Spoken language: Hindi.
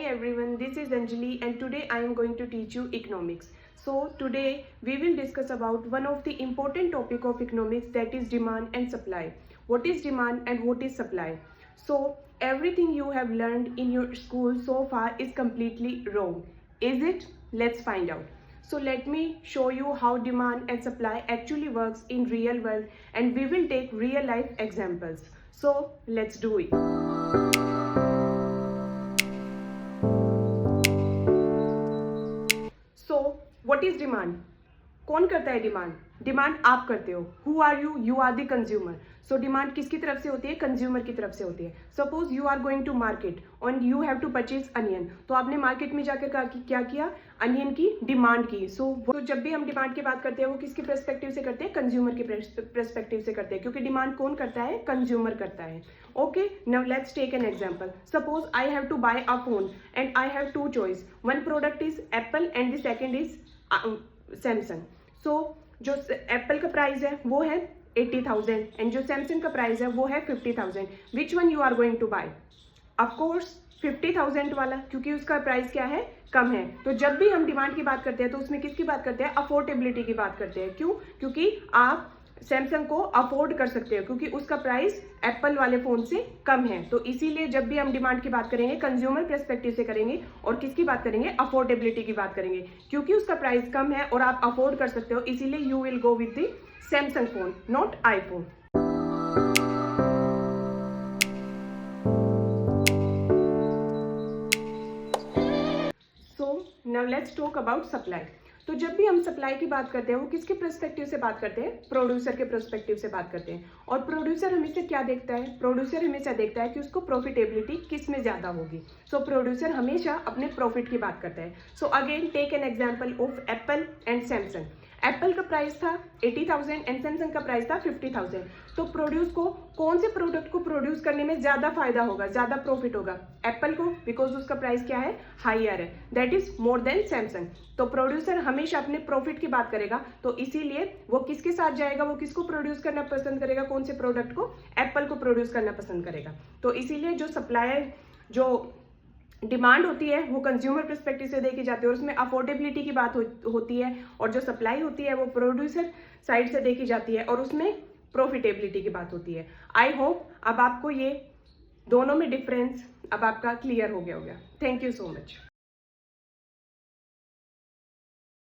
everyone, this is Anjali and today I am going to teach you economics. So today we will discuss about one of the important topic of economics, that is demand and supply. What is demand and what is supply? So everything you have learned in your school so far is completely wrong. Is it? Let's find out. So let me show you how demand and supply actually works in real world and we will take real life examples. So let's do it. So what is demand? कौन करता है डिमांड? डिमांड आप करते हो. Who are you? You are the consumer. So demand किसकी तरफ से होती है? कंज्यूमर की तरफ से होती है. Suppose you are going to market and you have to purchase onion. तो आपने मार्केट में जाकर क्या किया? अनियन की डिमांड की. तो जब भी हम डिमांड की बात करते हैं वो किसके पर्सपेक्टिव से करते हैं? कंज्यूमर के पर्सपेक्टिव से करते हैं, क्योंकि डिमांड कौन करता है? कंज्यूमर करता है. Okay, now let's take an example. Suppose I have to buy a phone and I have two choice. One product is Apple and the second is Samsung. So जो Apple का प्राइस है वो है 80,000 and जो Samsung का प्राइस है वो है 50,000. Which one you are going to buy? Of course 50,000 वाला, क्योंकि उसका प्राइस क्या है? कम है. तो जब भी हम डिमांड की बात करते हैं तो उसमें किसकी बात करते हैं? अफोर्डेबिलिटी की बात करते हैं. क्यों? क्योंकि आप सैमसंग को अफोर्ड कर सकते हो क्योंकि उसका प्राइस एप्पल वाले फोन से कम है. तो इसीलिए जब भी हम डिमांड की बात करेंगे कंज्यूमर पर्सपेक्टिव से करेंगे और किसकी बात करेंगे? अफोर्डेबिलिटी की बात करेंगे, क्योंकि उसका प्राइस कम है और आप अफोर्ड कर सकते हो. इसीलिए you will go with the Samsung phone, not iPhone. So now let's talk about supply. तो जब भी हम सप्लाई की बात करते हैं वो किसके पर्सपेक्टिव से बात करते हैं? प्रोड्यूसर के पर्सपेक्टिव से बात करते हैं. और प्रोड्यूसर हमेशा क्या देखता है? प्रोड्यूसर हमेशा देखता है कि उसको प्रॉफिटेबिलिटी किस में ज़्यादा होगी. सो प्रोड्यूसर हमेशा अपने प्रॉफिट की बात करता है. So again take an example of Apple and Samsung. Apple का प्राइस था 80,000 एंड सैमसंग का प्राइस था 50,000. तो प्रोड्यूस को कौन से प्रोडक्ट को प्रोड्यूस करने में ज़्यादा फायदा होगा, ज़्यादा प्रॉफिट होगा? एप्पल को, बिकॉज उसका प्राइस क्या है? हायर है, that is more than Samsung. तो प्रोड्यूसर हमेशा अपने प्रॉफिट की बात करेगा. तो इसीलिए वो किसके साथ जाएगा? वो किसको प्रोड्यूस करना पसंद करेगा? कौन से प्रोडक्ट को? एप्पल को प्रोड्यूस करना पसंद करेगा. तो इसीलिए जो सप्लायर, जो डिमांड होती है वो कंज्यूमर पर्सपेक्टिव से देखी जाती है और उसमें अफोर्डेबिलिटी की बात होती है, और जो सप्लाई होती है वो प्रोड्यूसर साइड से देखी जाती है और उसमें प्रॉफिटेबिलिटी की बात होती है. आई होप अब आपको ये दोनों में डिफरेंस अब आपका क्लियर हो गया होगा. Thank you so much.